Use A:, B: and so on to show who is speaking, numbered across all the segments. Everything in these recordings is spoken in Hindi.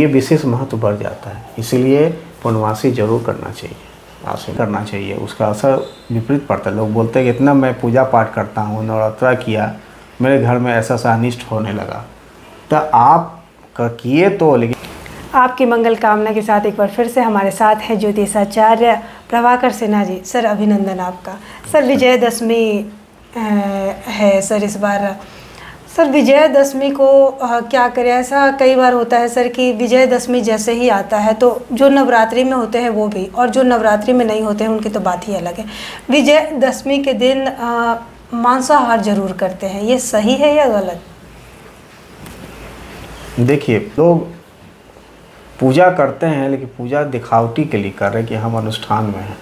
A: ये विशेष महत्व बढ़ जाता है। इसीलिए पूर्णमासी जरूर करना चाहिए, आसन करना चाहिए। उसका असर विपरीत पड़ता है। लोग बोलते हैं कि इतना मैं पूजा पाठ करता हूँ, नवरात्रा किया, मेरे घर में ऐसा सा अनिष्ट होने लगा। तो आप किए तो, लेकिन
B: आपकी मंगल कामना के साथ एक बार फिर से हमारे साथ है ज्योतिषाचार्य प्रभाकर सिन्हा जी। सर अभिनंदन आपका। सर विजयदशमी है सर इस बार। सर विजयदशमी को क्या करें? ऐसा कई बार होता है सर कि विजयदशमी जैसे ही आता है तो जो नवरात्रि में होते हैं वो भी, और जो नवरात्रि में नहीं होते हैं उनकी तो बात ही अलग है। विजयदशमी के दिन मांसाहार जरूर करते हैं, ये सही है या गलत?
A: देखिए, लोग पूजा करते हैं लेकिन पूजा दिखावटी के लिए कर रहे हैं कि हम अनुष्ठान में हैं।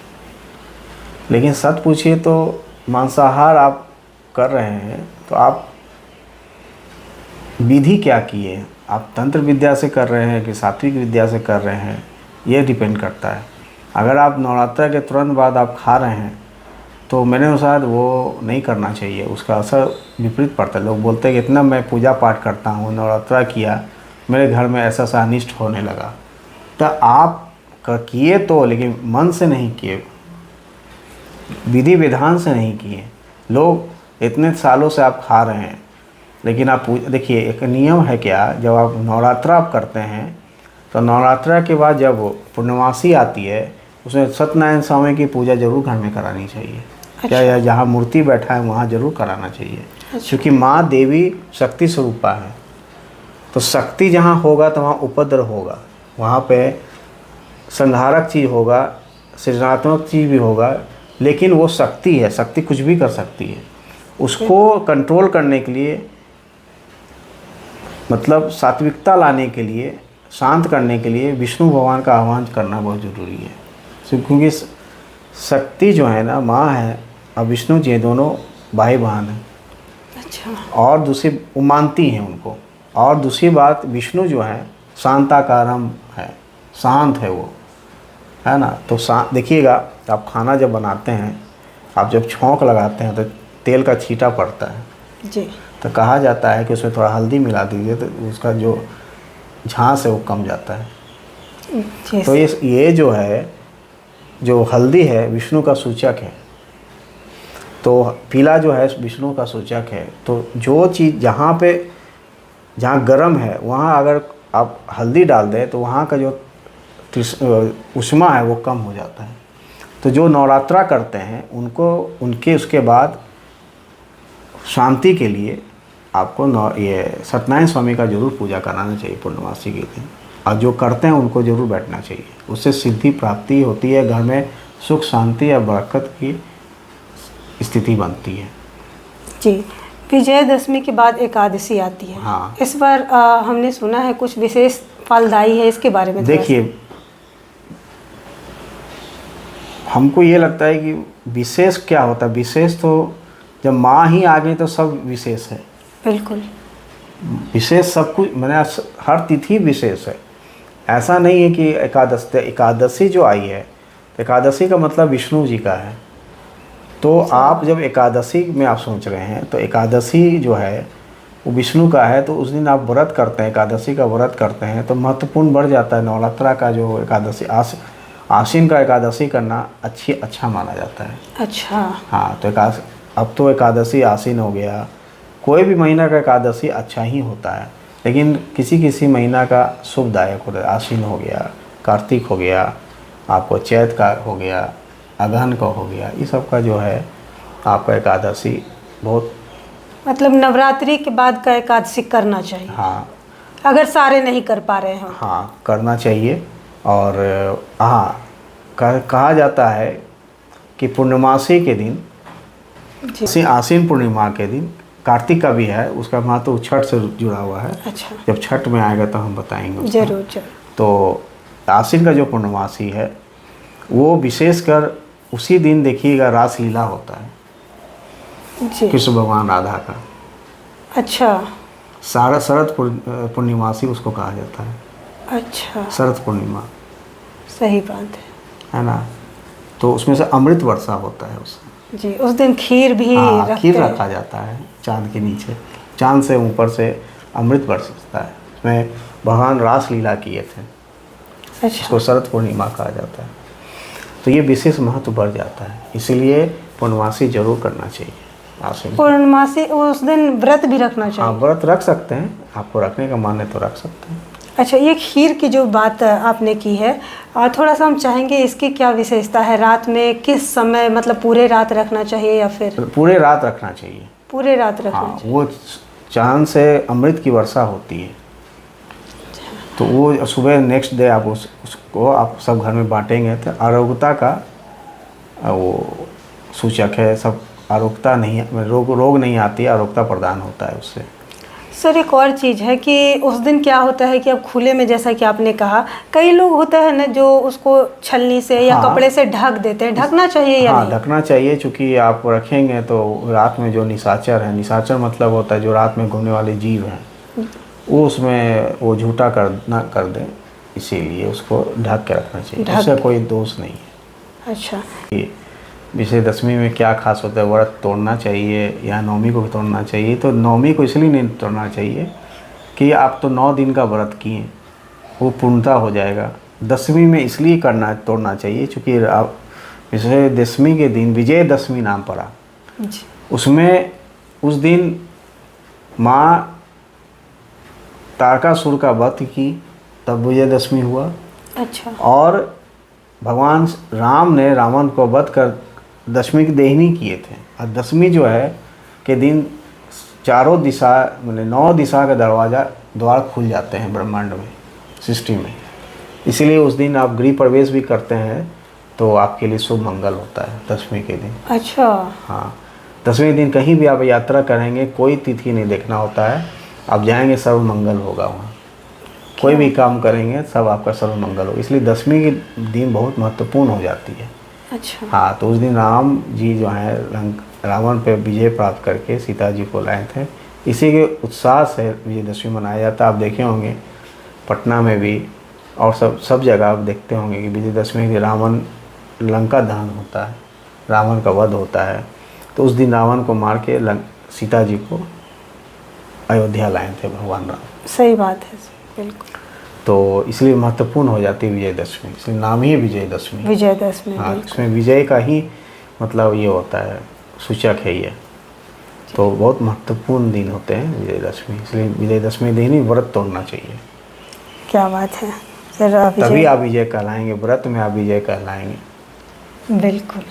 A: लेकिन सच पूछिए तो मांसाहार आप कर रहे हैं तो आप विधि क्या किए हैं? आप तंत्र विद्या से कर रहे हैं कि सात्विक विद्या से कर रहे हैं, ये डिपेंड करता है। अगर आप नवरात्रा के तुरंत बाद आप खा रहे हैं तो मेरे अनुसार वो नहीं करना चाहिए। उसका असर विपरीत पड़ता है। लोग बोलते हैं कि इतना मैं पूजा पाठ करता हूँ, नवरात्रा किया, मेरे घर में ऐसा सा अनिष्ट होने लगा। तो आप किए तो, लेकिन मन से नहीं किए, विधि विधान से नहीं किए। लोग इतने सालों से आप खा रहे हैं, लेकिन आप देखिए, एक नियम है क्या, जब आप नवरात्रा आप करते हैं तो नवरात्रा के बाद जब पूर्णमासी आती है उसमें सत्यनारायण स्वामी की पूजा जरूर घर में करानी चाहिए।
B: अच्छा।
A: क्या या जहाँ मूर्ति बैठा है वहाँ जरूर कराना चाहिए।
B: अच्छा।
A: क्योंकि माँ देवी शक्ति स्वरूपा है, तो शक्ति जहाँ होगा तो वहाँ उपद्रव होगा, वहाँ पे संहारक चीज़ होगा, सृजनात्मक चीज़ भी होगा। लेकिन वो शक्ति है, शक्ति कुछ भी कर सकती है। उसको कंट्रोल करने के लिए, मतलब सात्विकता लाने के लिए, शांत करने के लिए विष्णु भगवान का आह्वान करना बहुत ज़रूरी है। क्योंकि शक्ति जो है ना, माँ है और विष्णु जी दोनों भाई बहन हैं।
B: अच्छा। और
A: दूसरी वो मानती हैं उनको। और दूसरी बात, विष्णु जो है शांताकारम है, शांत है वो, है ना। तो देखिएगा, आप खाना जब बनाते हैं, आप जब छौंक लगाते हैं तो तेल का छींटा पड़ता है
B: जी।
A: तो कहा जाता है कि उसमें थोड़ा हल्दी मिला दीजिए तो उसका जो झांस है वो कम जाता है। तो ये जो है, जो हल्दी है विष्णु का सूचक है, तो पीला जो है विष्णु का सूचक है। तो जो चीज़ जहाँ गर्म है वहाँ अगर आप हल्दी डाल दें तो वहाँ का जो उष्मा है वो कम हो जाता है। तो जो नवरात्रा करते हैं उनके उसके बाद शांति के लिए आपको ये सत्यनारायण स्वामी का जरूर पूजा कराना चाहिए पूर्णमासी के दिन। और जो करते हैं उनको जरूर बैठना चाहिए, उससे सिद्धि प्राप्ति होती है, घर में सुख शांति या बरकत की स्थिति बनती है।
B: जी। विजयदशमी के बाद एकादशी आती है।
A: हाँ।
B: इस बार हमने सुना है कुछ विशेष फलदायी है, इसके बारे में
A: देखिए, हमको ये लगता है कि विशेष क्या होता है, विशेष तो जब माँ ही आ गई तो सब विशेष है।
B: बिल्कुल
A: विशेष सब कुछ, मैंने हर तिथि विशेष है। ऐसा नहीं है कि एकादशी जो आई है, एकादशी का मतलब विष्णु जी का है। तो आप जब एकादशी में आप सोच रहे हैं तो एकादशी जो है वो विष्णु का है, तो उस दिन आप व्रत करते हैं, एकादशी का व्रत करते हैं तो महत्वपूर्ण बढ़ जाता है। नवरात्रा का जो एकादशी आश्विन का एकादशी करना अच्छा माना जाता है।
B: अच्छा।
A: हाँ, तो अब तो एकादशी आश्विन हो गया, कोई भी महीना का एकादशी अच्छा ही होता है। लेकिन किसी महीना का शुभदायक होता है। आश्विन हो गया, कार्तिक हो गया, आपको चैत का हो गया, अगहन का हो गया, ये सब का जो है आपका एकादशी बहुत, मतलब
B: नवरात्रि के बाद का एकादशी करना चाहिए।
A: हाँ,
B: अगर सारे नहीं कर पा रहे हैं।
A: हाँ, करना चाहिए। और हाँ, कहा जाता है कि पूर्णमासी के दिन, आश्विन पूर्णिमा के दिन, कार्तिक का भी है, उसका महत्व तो छठ से जुड़ा हुआ है।
B: अच्छा।
A: जब छठ में आएगा तो हम बताएंगे।
B: जरूर।
A: तो आश्विन का जो पूर्णमासी है वो विशेषकर उसी दिन देखिएगा रासलीला होता है कृष्ण भगवान राधा का।
B: अच्छा।
A: शरद पूर्णिमासी उसको कहा जाता है।
B: अच्छा।
A: शरद पूर्णिमा,
B: सही बात
A: है ना। तो उसमें से अमृत वर्षा होता है
B: जी। उस दिन खीर भी
A: खीर रखा जाता है चांद के नीचे, चांद से ऊपर से अमृत बरसता है। इसमें भगवान रास लीला किए थे,
B: अच्छा।
A: इसको शरद पूर्णिमा कहा जाता है। तो ये विशेष महत्व बढ़ जाता है, इसीलिए पूर्णमासी जरूर करना चाहिए। आश्विन
B: पूर्णमासी उस दिन व्रत भी रखना चाहिए?
A: हाँ, व्रत रख सकते हैं, आपको रखने का मन है तो रख सकते हैं।
B: अच्छा, ये खीर की जो बात आपने की है, और थोड़ा सा हम चाहेंगे इसकी क्या विशेषता है? रात में किस समय, मतलब पूरे रात रखना चाहिए या फिर?
A: पूरे रात रखना चाहिए।
B: पूरे रात रखना
A: हाँ,
B: चाहिए।
A: वो चांद से अमृत की वर्षा होती है, तो वो सुबह नेक्स्ट डे आप उसको आप सब घर में बांटेंगे तो आरोग्यता का वो सूचक है। सब आरोग्यता नहीं, रोग नहीं आती, आरोग्यता प्रदान होता है उससे।
B: सर एक और चीज़ है कि उस दिन क्या होता है कि अब खुले में, जैसा कि आपने कहा, कई लोग होता है ना जो उसको छलनी से या कपड़े से ढक देते हैं, ढकना चाहिए या नहीं?
A: हाँ, ढकना चाहिए, चूँकि आप रखेंगे तो रात में जो निशाचर है, निशाचर मतलब होता है जो रात में घूमने वाले जीव हैं, वो उसमें वो झूठा कर दें, इसीलिए उसको ढक के रखना चाहिए, उससे कोई दोष नहीं है।
B: अच्छा,
A: विजयदशमी में क्या खास होता है? व्रत तोड़ना चाहिए या नवमी को भी तोड़ना चाहिए? तो नवमी को इसलिए नहीं तोड़ना चाहिए कि आप तो 9 दिन का व्रत किए, वो पूर्णता हो जाएगा। दशमी में इसलिए तोड़ना चाहिए क्योंकि आप विजयदशमी के दिन विजयदशमी नाम पड़ा, उसमें उस दिन माँ तारकासुर का वध की, तब विजयदशमी हुआ।
B: अच्छा।
A: और भगवान राम ने रावण को वध कर दशमी की देहनी किए थे। और दशमी जो है के दिन चारों दिशा, मतलब 9 दिशा का द्वार खुल जाते हैं ब्रह्मांड में, सृष्टि में। इसीलिए उस दिन आप गृह प्रवेश भी करते हैं तो आपके लिए शुभ मंगल होता है दशमी के दिन।
B: अच्छा।
A: हाँ, दशमी दिन कहीं भी आप यात्रा करेंगे, कोई तिथि नहीं देखना होता है, आप जाएंगे सर्व मंगल होगा वहाँ। कोई भी काम करेंगे सब आपका सर्व मंगल हो, इसलिए दशमी के दिन बहुत महत्वपूर्ण हो जाती है।
B: अच्छा।
A: हाँ, तो उस दिन राम जी जो है रावण पे विजय प्राप्त करके सीता जी को लाए थे। इसी के उत्साह से विजयदशमी मनाया जाता है। आप देखे होंगे पटना में भी और सब जगह आप देखते होंगे कि विजयदशमी के रावण लंका दहन होता है, रावण का वध होता है। तो उस दिन रावण को मार के सीता जी को अयोध्या लाए थे भगवान राम।
B: सही बात है, बिल्कुल।
A: तो इसलिए महत्वपूर्ण हो जाती है विजयदशमी, इसलिए नाम ही विजयदशमी।
B: विजयदशमी,
A: हाँ, इसमें विजय का ही मतलब ये होता है, सूचक है ये। तो बहुत महत्वपूर्ण दिन होते हैं विजयदशमी, इसलिए विजयदशमी दिन ही व्रत तोड़ना चाहिए।
B: क्या बात है सर,
A: तभी आप विजय कहलाएंगे, व्रत में आप विजय कहलाएंगे।
B: बिल्कुल।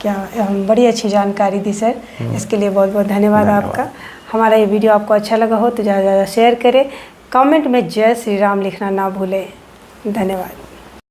B: क्या बड़ी अच्छी जानकारी दी सर, इसके लिए बहुत बहुत धन्यवाद आपका। हमारा ये वीडियो आपको अच्छा लगा हो तो ज़्यादा से ज़्यादा शेयर करें, कमेंट में जय श्री राम लिखना ना भूलें। धन्यवाद।